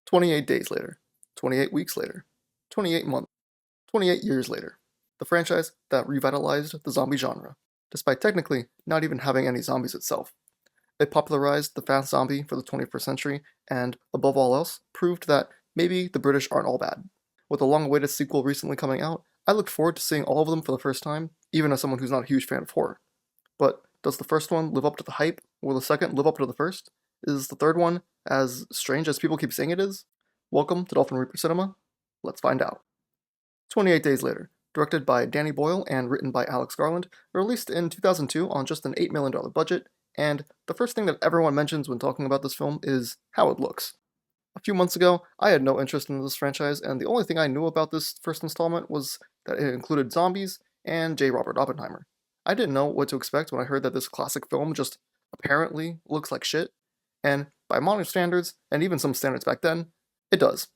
28 days later, 28 weeks later, 28 months, 28 years later. The franchise that revitalized the zombie genre, despite technically not even having any zombies itself. It popularized the fast zombie for the 21st century and, above all else, proved that maybe the British aren't all bad. With a long-awaited sequel recently coming out, I look forward to seeing all of them for the first time, even as someone who's not a huge fan of horror. But does the first one live up to the hype? Will the second live up to the first? Is the third one as strange as people keep saying it is? Welcome to Dolphin Reaper Cinema. Let's find out. 28 Days Later, directed by Danny Boyle and written by Alex Garland, released in 2002 on just an $8 million budget, and the first thing that everyone mentions when talking about this film is how it looks. A few months ago, I had no interest in this franchise, and the only thing I knew about this first installment was that it included zombies and J. Robert Oppenheimer. I didn't know what to expect when I heard that this classic film just apparently looks like shit, and by modern standards, and even some standards back then, it does.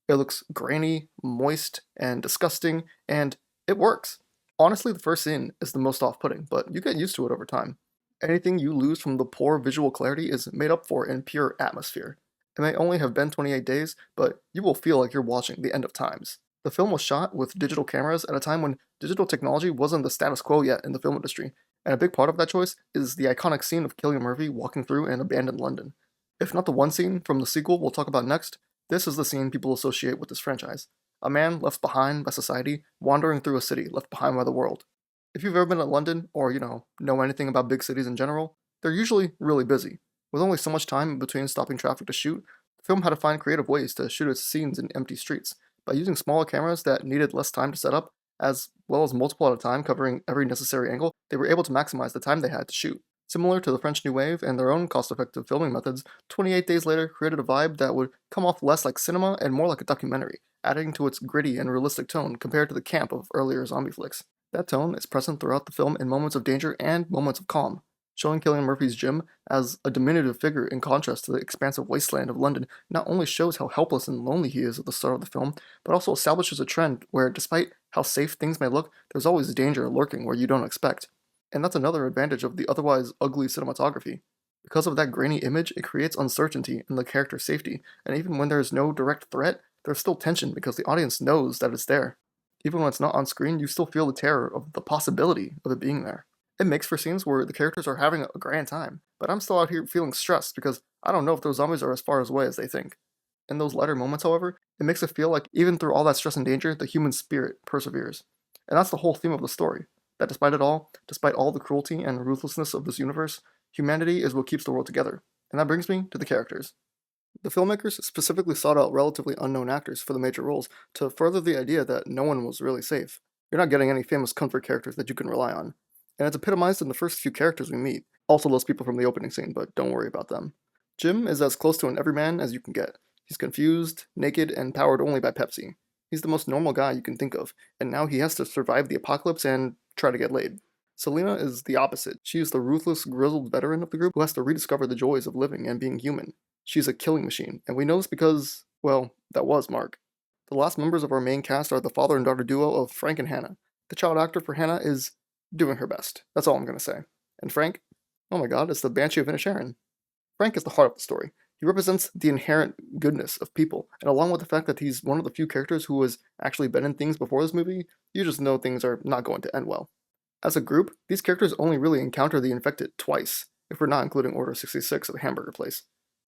It looks grainy, moist, and disgusting, and it works. Honestly, the first scene is the most off-putting, but you get used to it over time. Anything you lose from the poor visual clarity is made up for in pure atmosphere. It may only have been 28 days, but you will feel like you're watching the end of times. The film was shot with digital cameras at a time when digital technology wasn't the status quo yet in the film industry, and a big part of that choice is the iconic scene of Cillian Murphy walking through an abandoned London. If not the one scene from the sequel we'll talk about next, this is the scene people associate with this franchise. A man left behind by society, wandering through a city left behind by the world. If you've ever been to London, or, know anything about big cities in general, they're usually really busy. With only so much time in between stopping traffic to shoot, the film had to find creative ways to shoot its scenes in empty streets, by using smaller cameras that needed less time to set up, as well as multiple at a time covering every necessary angle. They were able to maximize the time they had to shoot. Similar to the French New Wave and their own cost-effective filming methods, 28 Days Later created a vibe that would come off less like cinema and more like a documentary, adding to its gritty and realistic tone compared to the camp of earlier zombie flicks. That tone is present throughout the film in moments of danger and moments of calm, showing Cillian Murphy's Jim as a diminutive figure in contrast to the expansive wasteland of London not only shows how helpless and lonely he is at the start of the film, but also establishes a trend where, despite how safe things may look, there's always danger lurking where you don't expect. And that's another advantage of the otherwise ugly cinematography. Because of that grainy image, it creates uncertainty in the character's safety, and even when there is no direct threat, there's still tension because the audience knows that it's there. Even when it's not on screen, you still feel the terror of the possibility of it being there. It makes for scenes where the characters are having a grand time, but I'm still out here feeling stressed because I don't know if those zombies are as far away as they think. In those lighter moments, however, it makes it feel like even through all that stress and danger, the human spirit perseveres. And that's the whole theme of the story. That despite it all, despite all the cruelty and ruthlessness of this universe, humanity is what keeps the world together. And that brings me to the characters. The filmmakers specifically sought out relatively unknown actors for the major roles to further the idea that no one was really safe. You're not getting any famous comfort characters that you can rely on. And it's epitomized in the first few characters we meet, also those people from the opening scene, but don't worry about them. Jim is as close to an everyman as you can get. He's confused, naked, and powered only by Pepsi. He's the most normal guy you can think of, and now he has to survive the apocalypse and try to get laid. Selena is the opposite. She is the ruthless, grizzled veteran of the group who has to rediscover the joys of living and being human. She's a killing machine, and we know this because, well, that was Mark. The last members of our main cast are the father and daughter duo of Frank and Hannah. The child actor for Hannah is doing her best. That's all I'm going to say. And Frank? Oh my god, it's the Banshee of Inisherin. Frank is the heart of the story. He represents the inherent goodness of people, and along with the fact that he's one of the few characters who has actually been in things before this movie, you just know things are not going to end well. As a group, these characters only really encounter the infected twice, if we're not including Order 66 at the hamburger place.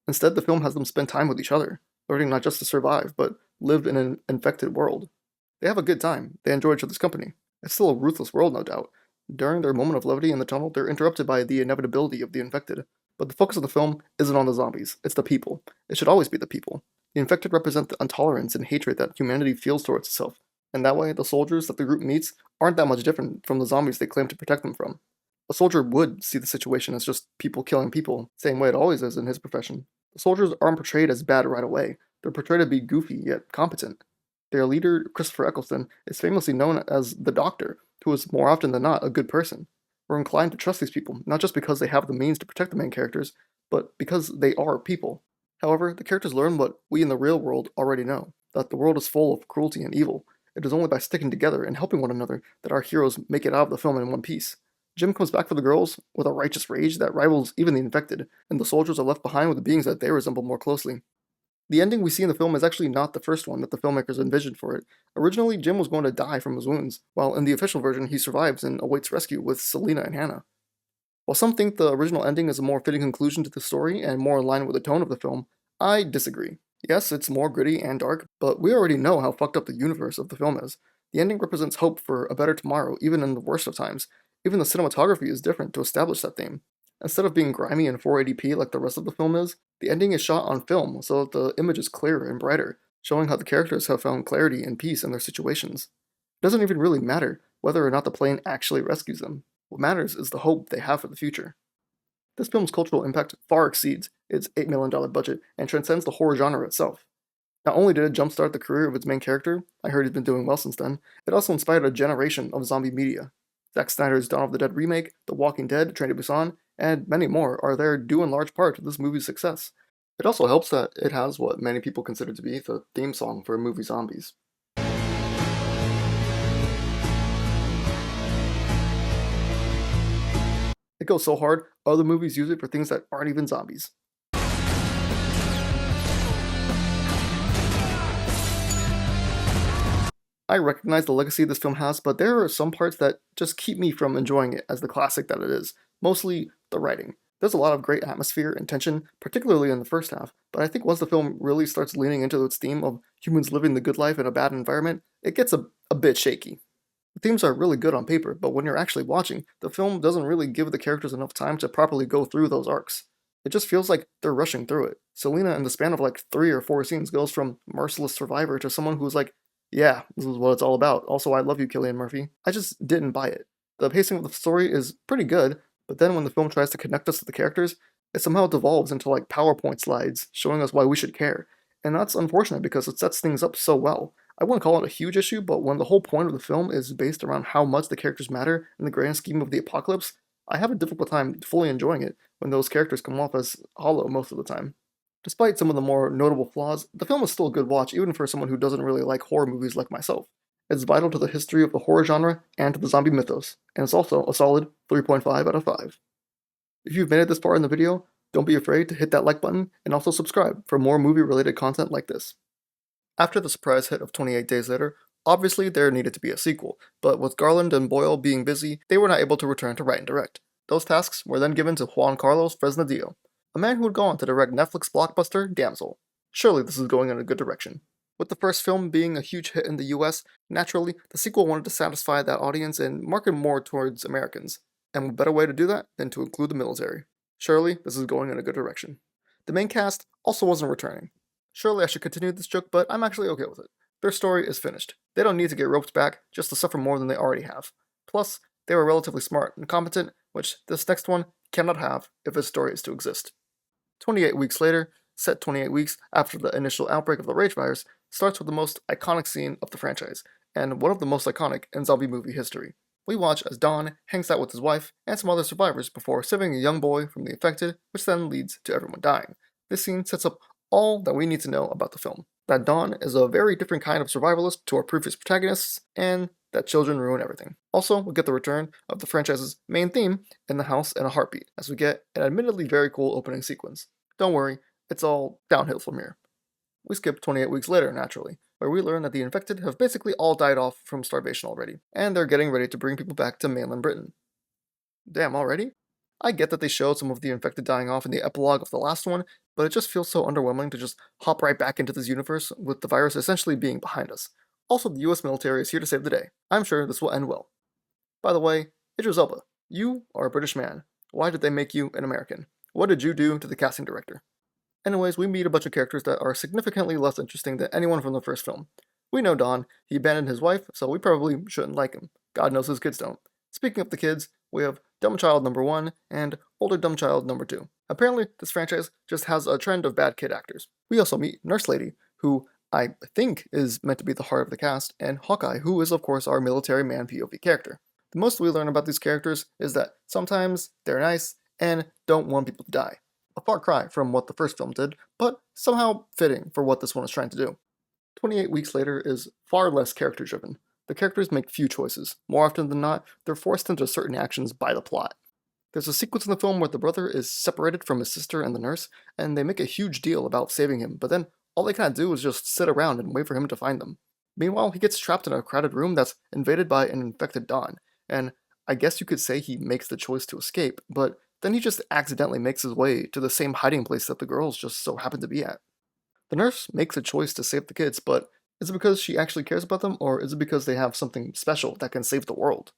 Instead, the film has them spend time with each other, learning not just to survive, but live in an infected world. They have a good time. They enjoy each other's company. It's still a ruthless world, no doubt. During their moment of levity in the tunnel, they're interrupted by the inevitability of the infected. But the focus of the film isn't on the zombies, it's the people. It should always be the people. The infected represent the intolerance and hatred that humanity feels towards itself, and that way the soldiers that the group meets aren't that much different from the zombies they claim to protect them from. A soldier would see the situation as just people killing people, same way it always is in his profession. The soldiers aren't portrayed as bad right away, they're portrayed to be goofy yet competent. Their leader, Christopher Eccleston, is famously known as the Doctor, who is more often than not a good person. We're inclined to trust these people, not just because they have the means to protect the main characters, but because they are people. However, the characters learn what we in the real world already know, that the world is full of cruelty and evil. It is only by sticking together and helping one another that our heroes make it out of the film in one piece. Jim comes back for the girls with a righteous rage that rivals even the infected, and the soldiers are left behind with the beings that they resemble more closely. The ending we see in the film is actually not the first one that the filmmakers envisioned for it. Originally, Jim was going to die from his wounds, while in the official version he survives and awaits rescue with Selena and Hannah. While some think the original ending is a more fitting conclusion to the story and more in line with the tone of the film, I disagree. Yes, it's more gritty and dark, but we already know how fucked up the universe of the film is. The ending represents hope for a better tomorrow, even in the worst of times. Even the cinematography is different to establish that theme. Instead of being grimy in 480p like the rest of the film is, the ending is shot on film so that the image is clearer and brighter, showing how the characters have found clarity and peace in their situations. It doesn't even really matter whether or not the plane actually rescues them. What matters is the hope they have for the future. This film's cultural impact far exceeds its $8 million budget and transcends the horror genre itself. Not only did it jumpstart the career of its main character, I heard he's been doing well since then, it also inspired a generation of zombie media. Zack Snyder's Dawn of the Dead remake, The Walking Dead, Train to Busan, and many more are there due in large part to this movie's success. It also helps that it has what many people consider to be the theme song for movie zombies. It goes so hard, other movies use it for things that aren't even zombies. I recognize the legacy this film has, but there are some parts that just keep me from enjoying it as the classic that it is. Mostly the writing. There's a lot of great atmosphere and tension, particularly in the first half, but I think once the film really starts leaning into its theme of humans living the good life in a bad environment, it gets a bit shaky. The themes are really good on paper, but when you're actually watching, the film doesn't really give the characters enough time to properly go through those arcs. It just feels like they're rushing through it. Selena, in the span of like 3 or 4 scenes, goes from merciless survivor to someone who's like, yeah, this is what it's all about. Also, I love you, Cillian Murphy. I just didn't buy it. The pacing of the story is pretty good, but then when the film tries to connect us to the characters, it somehow devolves into like PowerPoint slides showing us why we should care. And that's unfortunate because it sets things up so well. I wouldn't call it a huge issue, but when the whole point of the film is based around how much the characters matter in the grand scheme of the apocalypse, I have a difficult time fully enjoying it when those characters come off as hollow most of the time. Despite some of the more notable flaws, the film is still a good watch even for someone who doesn't really like horror movies like myself. It's vital to the history of the horror genre and to the zombie mythos, and it's also a solid 3.5 out of 5. If you've made it this far in the video, don't be afraid to hit that like button and also subscribe for more movie-related content like this. After the surprise hit of 28 Days Later, obviously there needed to be a sequel, but with Garland and Boyle being busy, they were not able to return to write and direct. Those tasks were then given to Juan Carlos Fresnadillo, a man who would go on to direct Netflix blockbuster Damsel. Surely this is going in a good direction. With the first film being a huge hit in the US, naturally, the sequel wanted to satisfy that audience and market more towards Americans. And what better way to do that than to include the military? Surely this is going in a good direction. The main cast also wasn't returning. Surely I should continue this joke, but I'm actually okay with it. Their story is finished. They don't need to get roped back just to suffer more than they already have. Plus, they were relatively smart and competent, which this next one cannot have if its story is to exist. 28 weeks later, set 28 weeks after the initial outbreak of the Rage virus, starts with the most iconic scene of the franchise, and one of the most iconic in zombie movie history. We watch as Don hangs out with his wife and some other survivors before saving a young boy from the infected, which then leads to everyone dying. This scene sets up all that we need to know about the film. That Don is a very different kind of survivalist to our previous protagonists, and that children ruin everything. Also, we get the return of the franchise's main theme in the house in a heartbeat, as we get an admittedly very cool opening sequence. Don't worry, it's all downhill from here. We skip 28 weeks later, naturally, where we learn that the infected have basically all died off from starvation already, and they're getting ready to bring people back to mainland Britain. Damn, already? I get that they showed some of the infected dying off in the epilogue of the last one, but it just feels so underwhelming to just hop right back into this universe with the virus essentially being behind us. Also, the US military is here to save the day. I'm sure this will end well. By the way, Idris Elba, you are a British man. Why did they make you an American? What did you do to the casting director? Anyways, we meet a bunch of characters that are significantly less interesting than anyone from the first film. We know Don, he abandoned his wife, so we probably shouldn't like him. God knows his kids don't. Speaking of the kids, we have dumb child number 1 and older dumb child number 2. Apparently, this franchise just has a trend of bad kid actors. We also meet Nurse Lady, who I think is meant to be the heart of the cast, and Hawkeye, who is of course our military man POV character. The most we learn about these characters is that sometimes they're nice and don't want people to die. A far cry from what the first film did, but somehow fitting for what this one is trying to do. 28 weeks later is far less character-driven. The characters make few choices. More often than not, they're forced into certain actions by the plot. There's a sequence in the film where the brother is separated from his sister and the nurse, and they make a huge deal about saving him, but then All they kind of do is just sit around and wait for him to find them. Meanwhile, he gets trapped in a crowded room that's invaded by an infected Don, and I guess you could say he makes the choice to escape, but then he just accidentally makes his way to the same hiding place that the girls just so happen to be at. The nurse makes a choice to save the kids, but is it because she actually cares about them, or is it because they have something special that can save the world?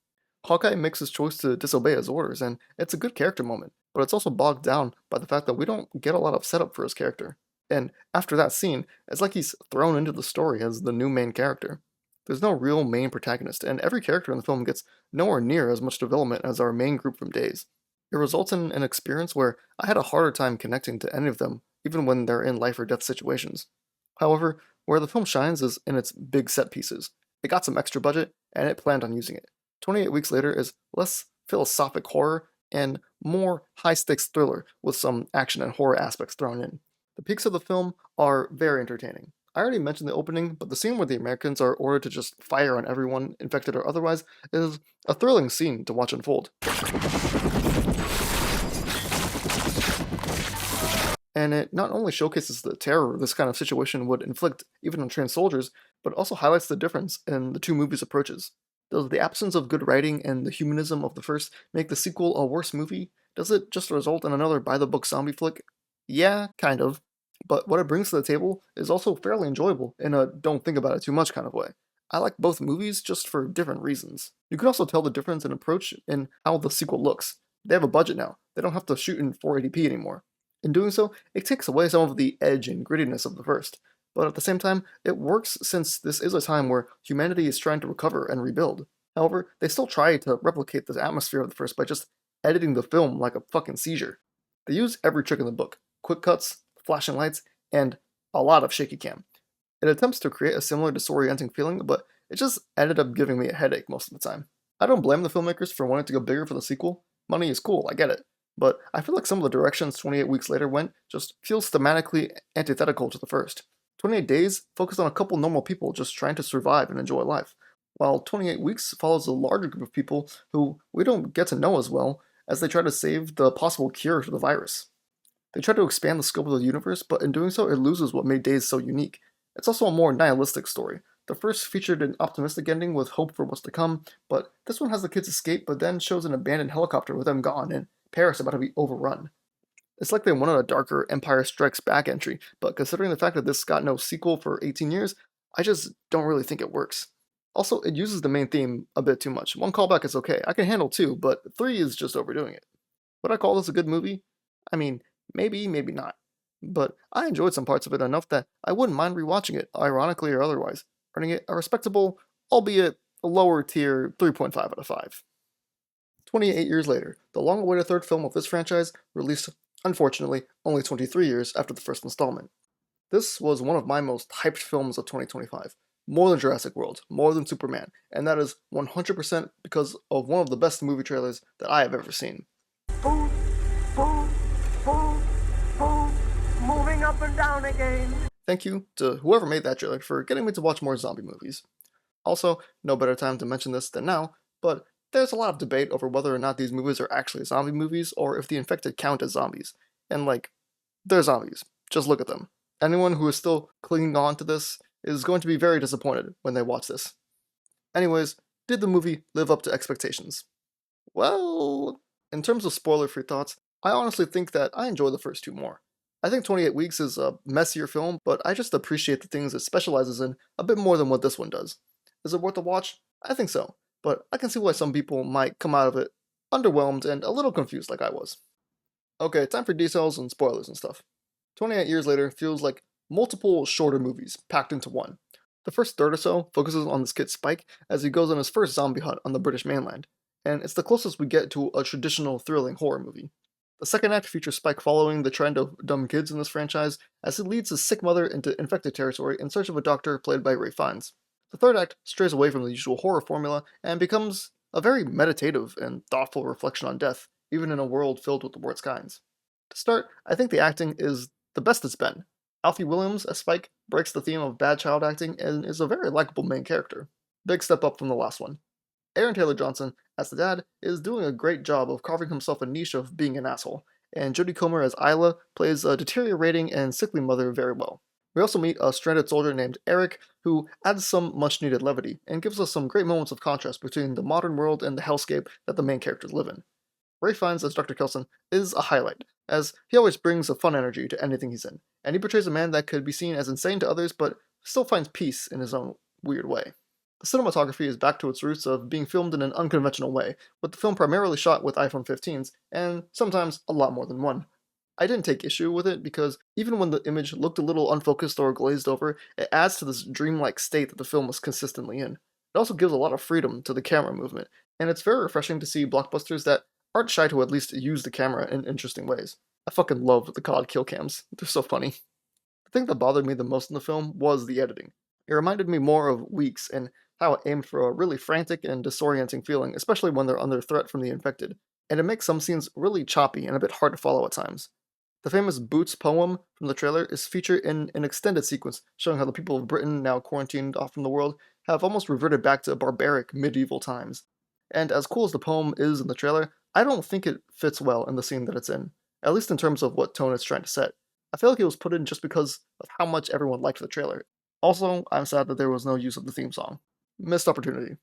Hawkeye makes his choice to disobey his orders, and it's a good character moment, but it's also bogged down by the fact that we don't get a lot of setup for his character. And after that scene, it's like he's thrown into the story as the new main character. There's no real main protagonist, and every character in the film gets nowhere near as much development as our main group from Days. It results in an experience where I had a harder time connecting to any of them, even when they're in life or death situations. However, where the film shines is in its big set pieces. It got some extra budget, and it planned on using it. 28 Weeks Later is less philosophic horror and more high stakes thriller with some action and horror aspects thrown in. The peaks of the film are very entertaining. I already mentioned the opening, but the scene where the Americans are ordered to just fire on everyone, infected or otherwise, is a thrilling scene to watch unfold. And it not only showcases the terror this kind of situation would inflict even on trained soldiers, but also highlights the difference in the two movies' approaches. Does the absence of good writing and the humanism of the first make the sequel a worse movie? Does it just result in another by-the-book zombie flick? Yeah, kind of. But what it brings to the table is also fairly enjoyable in a don't think about it too much kind of way. I like both movies just for different reasons. You can also tell the difference in approach in how the sequel looks. They have a budget now. They don't have to shoot in 480p anymore. In doing so, it takes away some of the edge and grittiness of the first. But at the same time, it works since this is a time where humanity is trying to recover and rebuild. However, they still try to replicate the atmosphere of the first by just editing the film like a fucking seizure. They use every trick in the book: quick cuts, flashing lights, and a lot of shaky cam. It attempts to create a similar disorienting feeling, but it just ended up giving me a headache most of the time. I don't blame the filmmakers for wanting to go bigger for the sequel. Money is cool, I get it. But I feel like some of the directions 28 Weeks Later went just feels thematically antithetical to the first. 28 Days focused on a couple normal people just trying to survive and enjoy life, while 28 Weeks follows a larger group of people who we don't get to know as well as they try to save the possible cure to the virus. They try to expand the scope of the universe, but in doing so, it loses what made Days so unique. It's also a more nihilistic story. The first featured an optimistic ending with hope for what's to come, but this one has the kids escape, but then shows an abandoned helicopter with them gone and Paris about to be overrun. It's like they wanted a darker Empire Strikes Back entry, but considering the fact that this got no sequel for 18 years, I just don't really think it works. Also, it uses the main theme a bit too much. One callback is okay, I can handle two, but three is just overdoing it. Would I call this a good movie? I mean, maybe, maybe not. But I enjoyed some parts of it enough that I wouldn't mind rewatching it, ironically or otherwise, earning it a respectable, albeit a lower tier 3.5 out of 5. 28 years later, the long-awaited third film of this franchise released, unfortunately, only 23 years after the first installment. This was one of my most hyped films of 2025. More than Jurassic World, more than Superman, and that is 100% because of one of the best movie trailers that I have ever seen. Boom, boom, boom, boom, moving up and down again. Thank you to whoever made that trailer for getting me to watch more zombie movies. Also, no better time to mention this than now, but there's a lot of debate over whether or not these movies are actually zombie movies or if the infected count as zombies. And they're zombies. Just look at them. Anyone who is still clinging on to this is going to be very disappointed when they watch this. Anyways, did the movie live up to expectations? Well, in terms of spoiler-free thoughts, I honestly think that I enjoy the first two more. I think 28 Weeks is a messier film, but I just appreciate the things it specializes in a bit more than what this one does. Is it worth a watch? I think so, but I can see why some people might come out of it underwhelmed and a little confused like I was. Okay, time for details and spoilers and stuff. 28 Years Later feels like multiple shorter movies packed into one. The first third or so focuses on this kid Spike as he goes on his first zombie hunt on the British mainland, and it's the closest we get to a traditional thrilling horror movie. The second act features Spike following the trend of dumb kids in this franchise as he leads his sick mother into infected territory in search of a doctor played by Ray Fiennes. The third act strays away from the usual horror formula and becomes a very meditative and thoughtful reflection on death, even in a world filled with the worst kinds. To start, I think the acting is the best it's been. Alfie Williams as Spike breaks the theme of bad child acting and is a very likable main character. Big step up from the last one. Aaron Taylor Johnson, as the dad, is doing a great job of carving himself a niche of being an asshole, and Jodie Comer as Isla plays a deteriorating and sickly mother very well. We also meet a stranded soldier named Eric, who adds some much needed levity and gives us some great moments of contrast between the modern world and the hellscape that the main characters live in. Ray Fiennes as Dr. Kelson is a highlight, as he always brings a fun energy to anything he's in, and he portrays a man that could be seen as insane to others but still finds peace in his own weird way. The cinematography is back to its roots of being filmed in an unconventional way, with the film primarily shot with iPhone 15s, and sometimes a lot more than one. I didn't take issue with it because even when the image looked a little unfocused or glazed over, it adds to this dreamlike state that the film was consistently in. It also gives a lot of freedom to the camera movement, and it's very refreshing to see blockbusters that aren't shy to at least use the camera in interesting ways. I fucking love the COD kill cams, they're so funny. The thing that bothered me the most in the film was the editing. It reminded me more of Weeks and how it aimed for a really frantic and disorienting feeling, especially when they're under threat from the infected, and it makes some scenes really choppy and a bit hard to follow at times. The famous Boots poem from the trailer is featured in an extended sequence showing how the people of Britain, now quarantined off from the world, have almost reverted back to barbaric medieval times. And as cool as the poem is in the trailer, I don't think it fits well in the scene that it's in, at least in terms of what tone it's trying to set. I feel like it was put in just because of how much everyone liked the trailer. Also, I'm sad that there was no use of the theme song. Missed opportunity.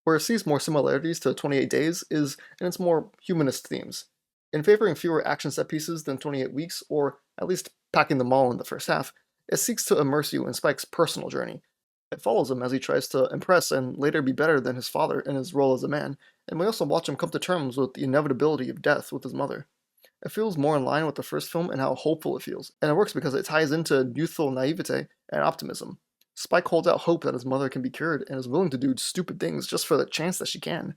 Where it sees more similarities to 28 Days is in its more humanist themes. In favoring fewer action set pieces than 28 Weeks, or at least packing them all in the first half, it seeks to immerse you in Spike's personal journey. It follows him as he tries to impress and later be better than his father in his role as a man, and we also watch him come to terms with the inevitability of death with his mother. It feels more in line with the first film and how hopeful it feels, and it works because it ties into youthful naivete and optimism. Spike holds out hope that his mother can be cured and is willing to do stupid things just for the chance that she can.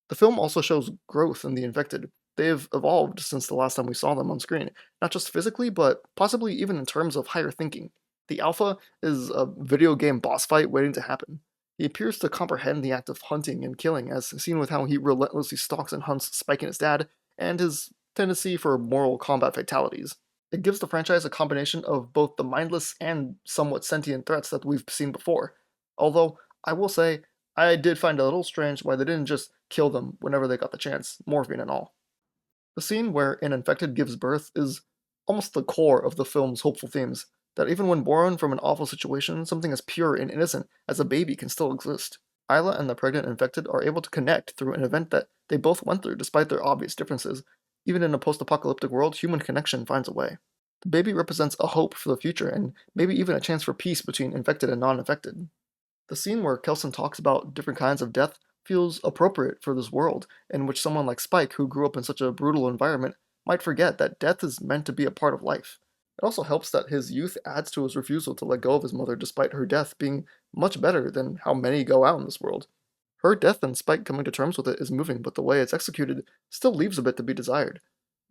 The film also shows growth in the infected. They've evolved since the last time we saw them on screen, not just physically, but possibly even in terms of higher thinking. The Alpha is a video game boss fight waiting to happen. He appears to comprehend the act of hunting and killing, as seen with how he relentlessly stalks and hunts Spike and his dad, and his tendency for moral combat fatalities. It gives the franchise a combination of both the mindless and somewhat sentient threats that we've seen before. Although, I will say, I did find it a little strange why they didn't just kill them whenever they got the chance, morphine and all. The scene where an infected gives birth is almost the core of the film's hopeful themes, that even when born from an awful situation, something as pure and innocent as a baby can still exist. Isla and the pregnant infected are able to connect through an event that they both went through despite their obvious differences. Even in a post-apocalyptic world, human connection finds a way. The baby represents a hope for the future and maybe even a chance for peace between infected and non-infected. The scene where Kelson talks about different kinds of death feels appropriate for this world, in which someone like Spike, who grew up in such a brutal environment, might forget that death is meant to be a part of life. It also helps that his youth adds to his refusal to let go of his mother despite her death being much better than how many go out in this world. Her death and Spike coming to terms with it is moving, but the way it's executed still leaves a bit to be desired.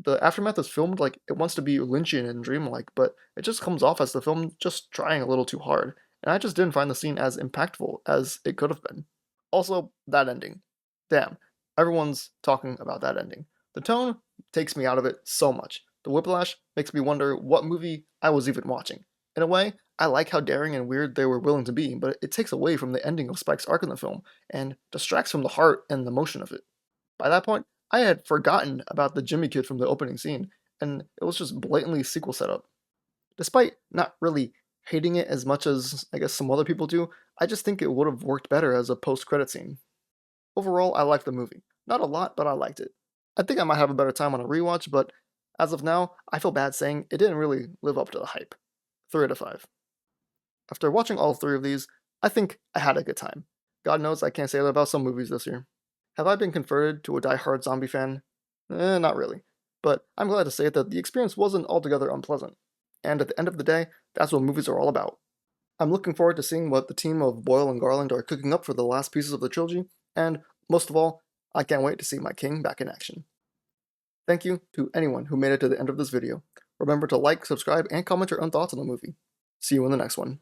The aftermath is filmed like it wants to be Lynchian and dreamlike, but it just comes off as the film just trying a little too hard, and I just didn't find the scene as impactful as it could have been. Also, that ending. Damn, everyone's talking about that ending. The tone takes me out of it so much. The whiplash makes me wonder what movie I was even watching. In a way, I like how daring and weird they were willing to be, but it takes away from the ending of Spike's arc in the film, and distracts from the heart and the emotion of it. By that point, I had forgotten about the Jimmy Kid from the opening scene, and it was just blatantly sequel setup. Despite not really hating it as much as I guess some other people do, I just think it would have worked better as a post-credit scene. Overall, I liked the movie. Not a lot, but I liked it. I think I might have a better time on a rewatch, but as of now, I feel bad saying it didn't really live up to the hype. 3 out of 5. After watching all 3 of these, I think I had a good time. God knows I can't say that about some movies this year. Have I been converted to a die-hard zombie fan? Not really. But I'm glad to say that the experience wasn't altogether unpleasant. And at the end of the day, that's what movies are all about. I'm looking forward to seeing what the team of Boyle and Garland are cooking up for the last pieces of the trilogy, and most of all, I can't wait to see my king back in action. Thank you to anyone who made it to the end of this video. Remember to like, subscribe, and comment your own thoughts on the movie. See you in the next one.